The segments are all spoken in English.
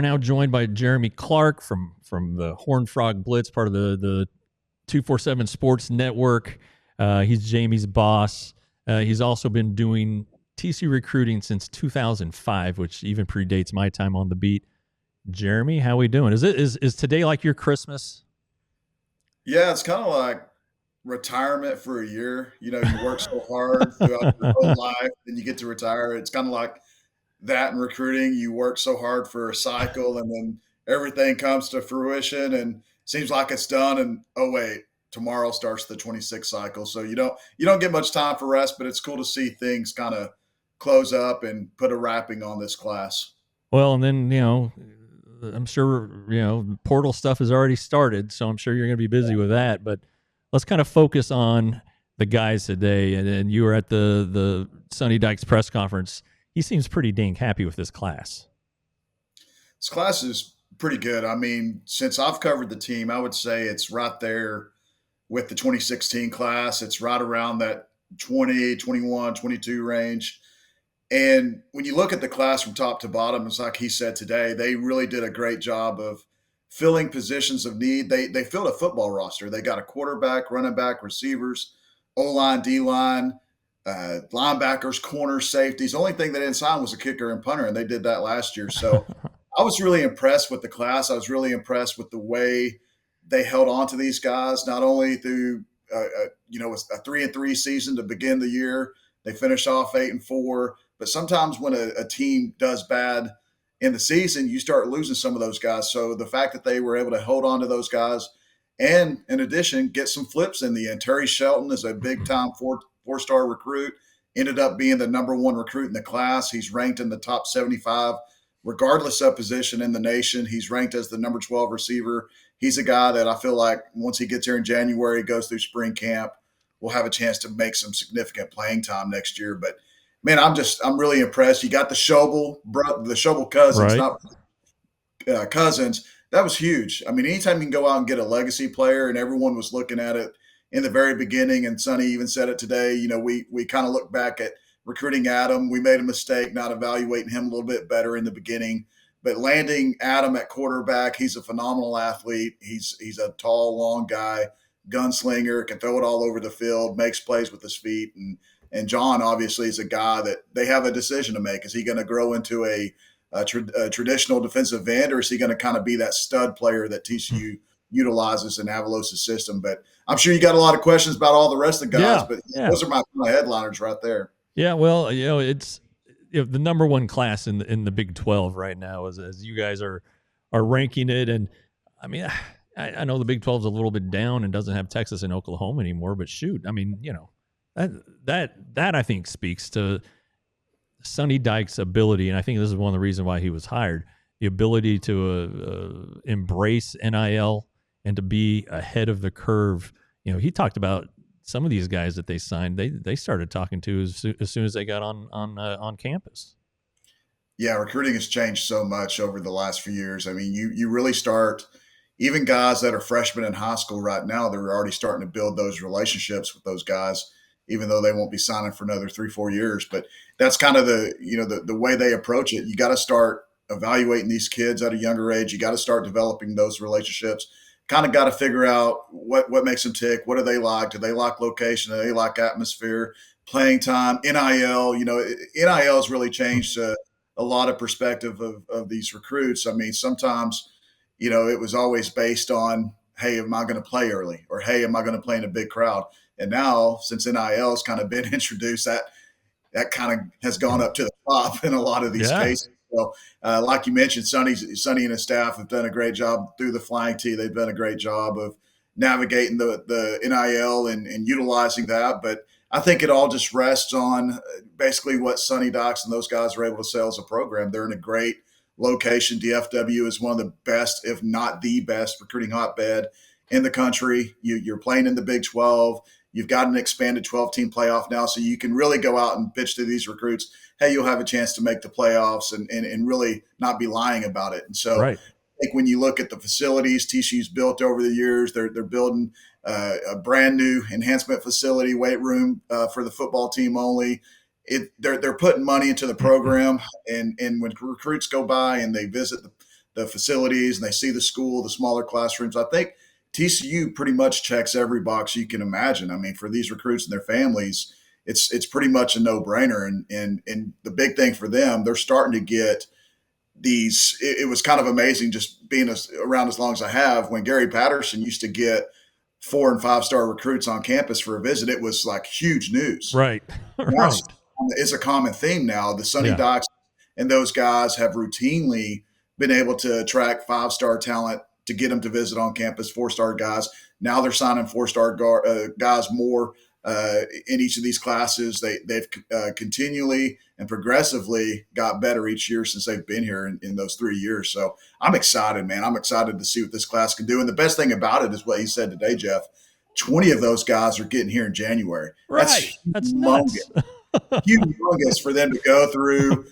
now joined by Jeremy Clark from the HornedFrogBlitz, part of the 247 Sports Network. He's Jamie's boss. He's also been doing TCU recruiting since 2005, which even predates my time on the beat. Jeremy, how we doing? Is today like your Christmas? Yeah, it's kind of like retirement for a year. You work so hard throughout your whole life, and you get to retire. It's kind of like that in recruiting. You work so hard for a cycle, and then everything comes to fruition, and seems like it's done. And oh wait, tomorrow starts the 26th cycle. So you don't get much time for rest, but it's cool to see things kind of close up and put a wrapping on this class. Well, and then I'm sure portal stuff has already started, so I'm sure you're going to be busy with that. But let's kind of focus on the guys today. And you were at the Sonny Dykes press conference. He seems pretty dang happy with this class. This class is pretty good. I mean, since I've covered the team, I would say it's right there with the 2016 class. It's right around that 20, 21, 22 range. And when you look at the class from top to bottom, it's like he said today, they really did a great job of filling positions of need. They filled a football roster. They got a quarterback, running back, receivers, O-line, D-line, linebackers, corners, safeties. The only thing they didn't sign was a kicker and punter, and they did that last year. So I was really impressed with the class. I was really impressed with the way they held on to these guys, not only through a 3-3 season to begin the year. They finished off 8-4. But sometimes when a team does bad in the season, you start losing some of those guys. So the fact that they were able to hold on to those guys and, in addition, get some flips in the end. Terry Shelton is a big-time four-star recruit, ended up being the number one recruit in the class. He's ranked in the top 75, regardless of position in the nation. He's ranked as the number 12 receiver. He's a guy that I feel like once he gets here in January, goes through spring camp, will have a chance to make some significant playing time next year. But man, I'm really impressed. You got the Schobel cousins, right? Not cousins. That was huge. I mean, anytime you can go out and get a legacy player, and everyone was looking at it in the very beginning, and Sonny even said it today, we kind of look back at recruiting Adam. We made a mistake not evaluating him a little bit better in the beginning. But landing Adam at quarterback, he's a phenomenal athlete. He's a tall, long guy, gunslinger, can throw it all over the field, makes plays with his feet. And John, obviously, is a guy that they have a decision to make. Is he going to grow into a traditional defensive end, or is he going to kind of be that stud player that TCU utilizes in Avalos' system? But I'm sure you got a lot of questions about all the rest of the guys, but those are my headliners right there. Yeah, well, it's the number one class in the Big 12 right now, as you guys are ranking it. And I mean, I know the Big 12 is a little bit down and doesn't have Texas and Oklahoma anymore, but shoot, I mean, that I think speaks to Sonny Dykes' ability, and I think this is one of the reasons why he was hired, the ability to embrace NIL and to be ahead of the curve. He talked about some of these guys that they signed, they started talking to as soon as they got on campus. Yeah, recruiting has changed so much over the last few years. I mean, you really start, even guys that are freshmen in high school right now, they're already starting to build those relationships with those guys, even though they won't be signing for another 3-4 years. But that's kind of the way they approach it. You got to start evaluating these kids at a younger age. You got to start developing those relationships. Kind of got to figure out what makes them tick. What do they like? Do they like location? Do they like atmosphere, playing time, NIL? NIL has really changed a lot of perspective of these recruits. I mean, sometimes, it was always based on, hey, am I going to play early? Or, hey, am I going to play in a big crowd? And now, since NIL has kind of been introduced, that kind of has gone up to the top in a lot of these cases. So, like you mentioned, Sonny and his staff have done a great job through the flying T. They've done a great job of navigating the NIL and utilizing that. But I think it all just rests on basically what Sonny Dykes and those guys are able to sell as a program. They're in a great location. DFW is one of the best, if not the best, recruiting hotbed in the country. You're playing in the Big 12. You've got an expanded 12-team playoff now, so you can really go out and pitch to these recruits, hey, you'll have a chance to make the playoffs and really not be lying about it. And so right. I think when you look at the facilities TCU's built over the years, they're building a brand new enhancement facility, weight room for the football team only. They're putting money into the program, and when recruits go by and they visit the facilities and they see the school, the smaller classrooms. I think TCU pretty much checks every box you can imagine. I mean, for these recruits and their families, it's pretty much a no-brainer. And the big thing for them, they're starting to get these. It was kind of amazing just being around as long as I have. When Gary Patterson used to get 4- and 5-star recruits on campus for a visit, it was like huge news. Right. Now Right. it's a common theme now. The Sonny Yeah. Docs and those guys have routinely been able to attract 5-star talent to get them to visit on campus, 4-star guys. Now they're signing 4-star guys more in each of these classes. They've continually and progressively got better each year since they've been here in those 3 years. So I'm excited, man. I'm excited to see what this class can do. And the best thing about it is what he said today, Jeff. 20 of those guys are getting here in January. Right. That's nuts. Humongous for them to go through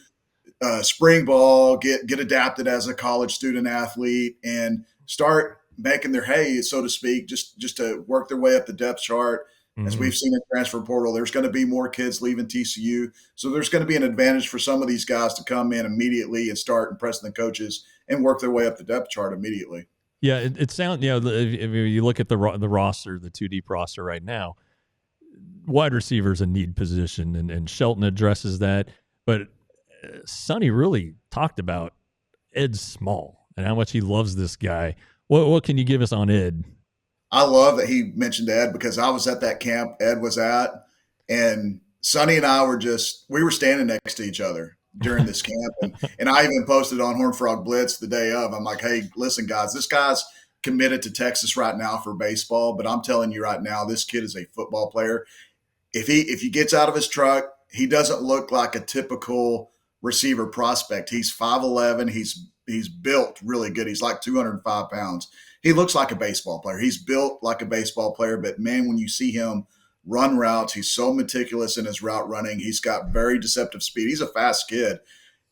spring ball, get adapted as a college student athlete, and start making their hay, so to speak, just to work their way up the depth chart. As we've seen in transfer portal, there's going to be more kids leaving TCU. So there's going to be an advantage for some of these guys to come in immediately and start impressing the coaches and work their way up the depth chart immediately. Yeah, it sounds, if you look at the roster, the 2 deep roster right now, wide receiver is a need position, and Shelton addresses that. But Sonny really talked about Ed Small and how much he loves this guy. What can you give us on Ed? I love that he mentioned Ed because I was at that camp Ed was at, and Sonny and I we were standing next to each other during this camp. And I even posted on HornedFrogBlitz the day of. I'm like, hey, listen, guys, this guy's committed to Texas right now for baseball, but I'm telling you right now, this kid is a football player. If he gets out of his truck, he doesn't look like a typical receiver prospect. He's 5'11". He's built really good. He's like 205 pounds. He looks like a baseball player. He's built like a baseball player, but man, when you see him run routes, he's so meticulous in his route running. He's got very deceptive speed. He's a fast kid.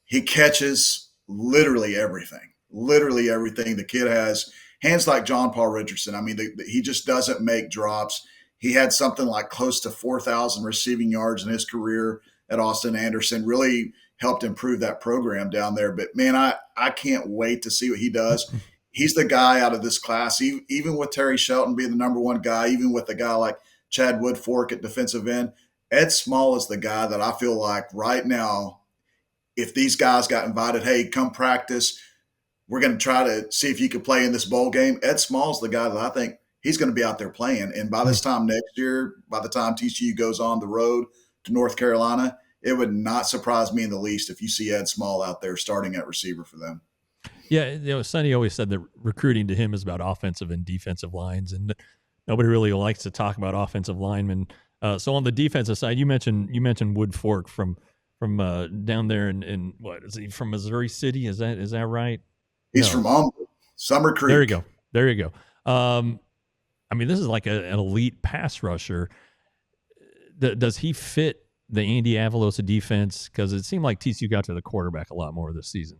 He catches literally everything. The kid has hands like John Paul Richardson. I mean, he just doesn't make drops. He had something like close to 4,000 receiving yards in his career at Austin Anderson, really helped improve that program down there. But, man, I can't wait to see what he does. He's the guy out of this class, even with Terry Shelton being the number one guy, even with a guy like Chad Woodfork at defensive end. Ed Small is the guy that I feel like right now, if these guys got invited, hey, come practice, we're going to try to see if you can play in this bowl game. Ed Small's the guy that I think he's going to be out there playing. And by this time next year, by the time TCU goes on the road to North Carolina, it would not surprise me in the least if you see Ed Small out there starting at receiver for them. Yeah, Sonny always said that recruiting to him is about offensive and defensive lines, and nobody really likes to talk about offensive linemen. So on the defensive side, you mentioned Woodfork from down there in what is he from Missouri City? Is that right? He's from Summer Creek. There you go. I mean, this is like an elite pass rusher. Does he fit the Andy Avalos defense? Because it seemed like TCU got to the quarterback a lot more this season.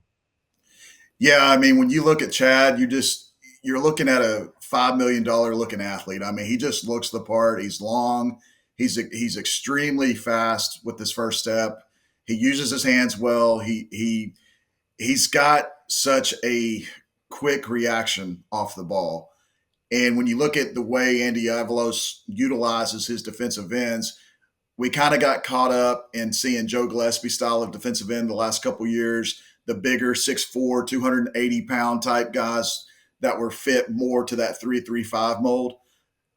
Yeah, I mean, when you look at Chad, you're looking at a $5 million looking athlete. I mean, he just looks the part. He's long. He's extremely fast with his first step. He uses his hands well. He's got such a quick reaction off the ball. And when you look at the way Andy Avalos utilizes his defensive ends, we kind of got caught up in seeing Joe Gillespie style of defensive end the last couple of years, the bigger 6'4", 280-pound type guys that were fit more to that 3-3-5 mold.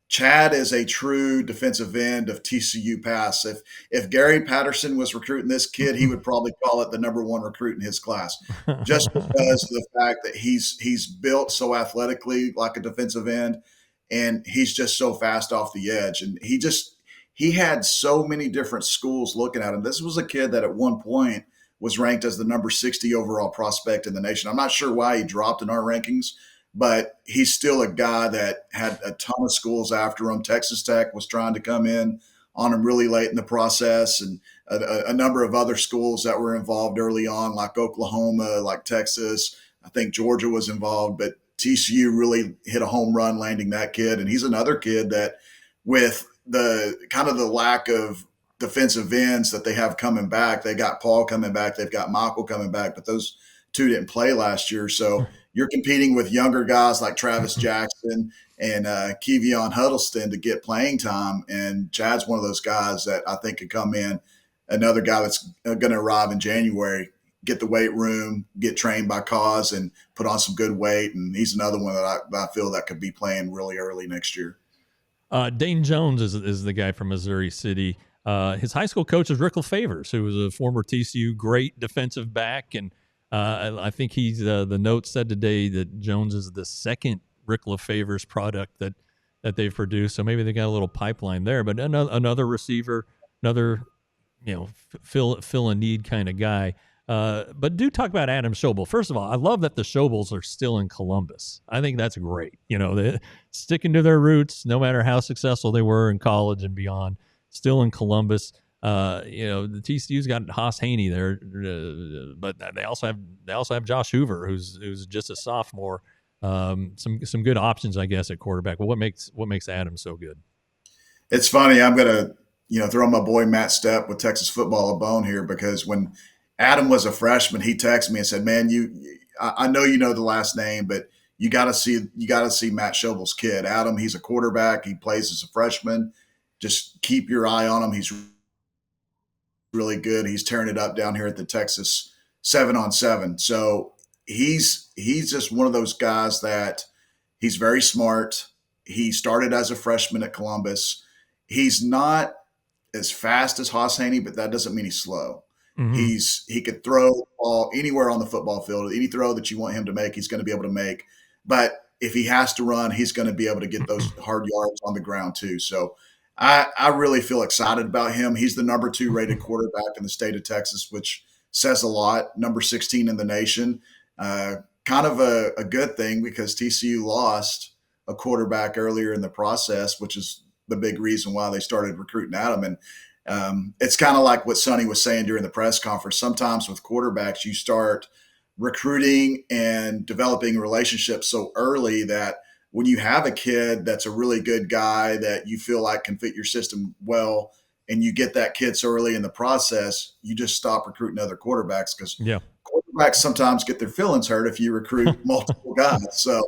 Chad is a true defensive end of TCU pass. If Gary Patterson was recruiting this kid, he would probably call it the number one recruit in his class, just because of the fact that he's built so athletically like a defensive end, and he's just so fast off the edge. And he had so many different schools looking at him. This was a kid that at one point was ranked as the number 60 overall prospect in the nation. I'm not sure why he dropped in our rankings, but he's still a guy that had a ton of schools after him. Texas Tech was trying to come in on him really late in the process, and a number of other schools that were involved early on, like Oklahoma, like Texas. I think Georgia was involved, but TCU really hit a home run landing that kid. And he's another kid that, with the kind of the lack of defensive ends that they have coming back, they got Paul coming back, they've got Michael coming back, but those two didn't play last year. So you're competing with younger guys like Travis Jackson and Kevion Huddleston to get playing time. And Chad's one of those guys that I think could come in, another guy that's going to arrive in January, get the weight room, get trained by Cause, and put on some good weight. And he's another one that I feel that could be playing really early next year. Dane Jones is the guy from Missouri City. His high school coach is Rick Favors, who was a former TCU great defensive back. And I think he's the note said today that Jones is the second Rick Favors product that they've produced. So maybe they got a little pipeline there. But another receiver, another fill a need kind of guy. But do talk about Adam Schobel. First of all, I love that the Schobels are still in Columbus. I think that's great. They're sticking to their roots, no matter how successful they were in college and beyond. Still in Columbus. The TCU's got Haas Haney there, but they also have Josh Hoover, who's just a sophomore. Some good options, I guess, at quarterback. But what makes Adam so good? It's funny. I'm gonna throw my boy Matt Stepp with Texas football a bone here, because when Adam was a freshman, he texted me and said, "Man, I know you know the last name, but you got to see Matt Schobel's kid. Adam, he's a quarterback. He plays as a freshman. Just keep your eye on him. He's really good. He's tearing it up down here at the Texas 7-on-7. So he's just one of those guys that he's very smart. He started as a freshman at Columbus. He's not as fast as Haas Haney, but that doesn't mean he's slow. Mm-hmm. He could throw the ball anywhere on the football field. Any throw that you want him to make, he's going to be able to make. But if he has to run, he's going to be able to get those hard yards on the ground too. So I really feel excited about him. He's the number 2 rated quarterback in the state of Texas, which says a lot. Number 16 in the nation. Kind of a good thing, because TCU lost a quarterback earlier in the process, which is the big reason why they started recruiting Adam. And it's kind of like what Sonny was saying during the press conference. Sometimes with quarterbacks, you start recruiting and developing relationships so early that when you have a kid that's a really good guy that you feel like can fit your system well, and you get that kid so early in the process, you just stop recruiting other quarterbacks, because quarterbacks sometimes get their feelings hurt if you recruit multiple guys. So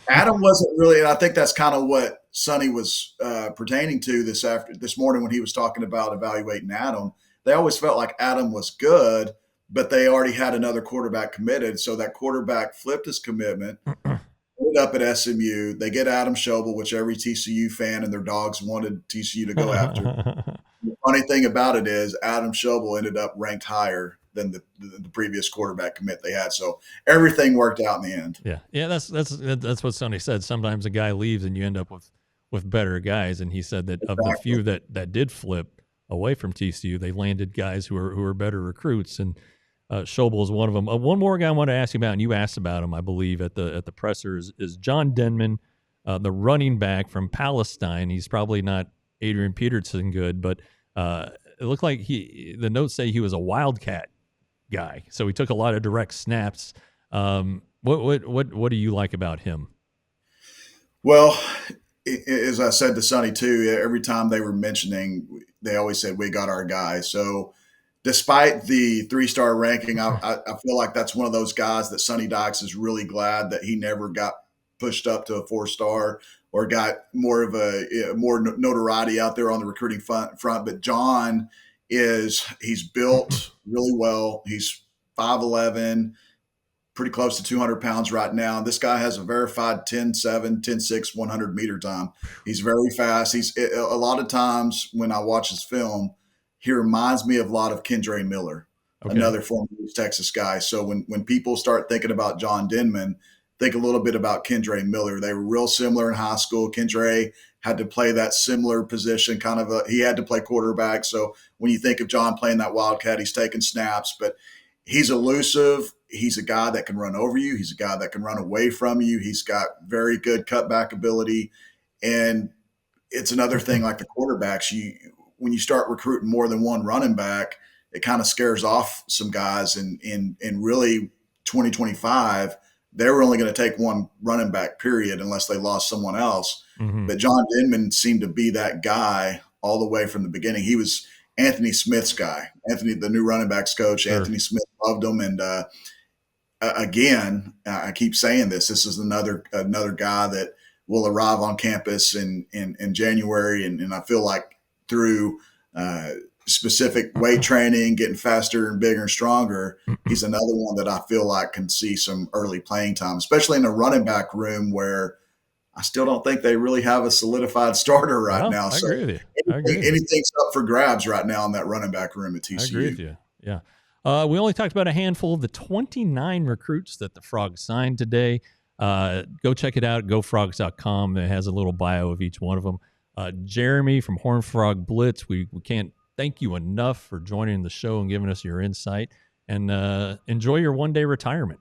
Adam wasn't really, and I think that's kind of what Sonny was pertaining to this morning when he was talking about evaluating Adam. They always felt like Adam was good, but they already had another quarterback committed. So that quarterback flipped his commitment, ended up at SMU. They get Adam Schobel, which every TCU fan and their dogs wanted TCU to go after. The funny thing about it is Adam Schobel ended up ranked higher than the previous quarterback commit they had. So everything worked out in the end. Yeah. That's what Sonny said. Sometimes a guy leaves and you end up with better guys. And he said that of the few that did flip away from TCU, they landed guys who are better recruits. And Schobel is one of them. One more guy I want to ask you about, and you asked about him, I believe, at the presser, is John Denman, the running back from Palestine. He's probably not Adrian Peterson good, but it looked like the notes say he was a Wildcat guy, so he took a lot of direct snaps. What do you like about him? Well, as I said to Sonny too, every time they were mentioning, they always said, "We got our guy." So despite the 3-star ranking, I feel like that's one of those guys that Sonny Dykes is really glad that he never got pushed up to a 4-star or got more notoriety out there on the recruiting front. But John he's built really well. He's 5'11", pretty close to 200 pounds right now. This guy has a verified 10.7, 10.6, 100 meter time. He's very fast. A lot of times when I watch his film, he reminds me of a lot of Kendre Miller, another former Texas guy. So when people start thinking about John Denman, think a little bit about Kendre Miller. They were real similar in high school. Kendre had to play that similar position, he had to play quarterback. So when you think of John playing that Wildcat, he's taking snaps, but he's elusive. He's a guy that can run over you. He's a guy that can run away from you. He's got very good cutback ability. And it's another thing like the quarterbacks, when you start recruiting more than one running back, it kind of scares off some guys. And in really 2025, they were only going to take one running back, period, unless they lost someone else. Mm-hmm. But John Denman seemed to be that guy all the way from the beginning. He was Anthony Smith's guy. Anthony, the new running backs coach, sure. Anthony Smith loved him. And again, I keep saying this. This is another guy that will arrive on campus in January, and I feel like through specific weight training, getting faster and bigger and stronger, he's another one that I feel like can see some early playing time, especially in the running back room where I still don't think they really have a solidified starter right now. I agree with you. Anything's up for grabs right now in that running back room at TCU. I agree with you. Yeah. We only talked about a handful of the 29 recruits that the Frogs signed today. Go check it out, gofrogs.com. It has a little bio of each one of them. Jeremy from HornedFrogBlitz, we can't thank you enough for joining the show and giving us your insight. And enjoy your one-day retirement.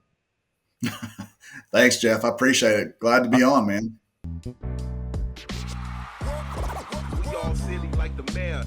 Thanks, Jeff. I appreciate it. Glad to be on, man. We all silly like the mayor.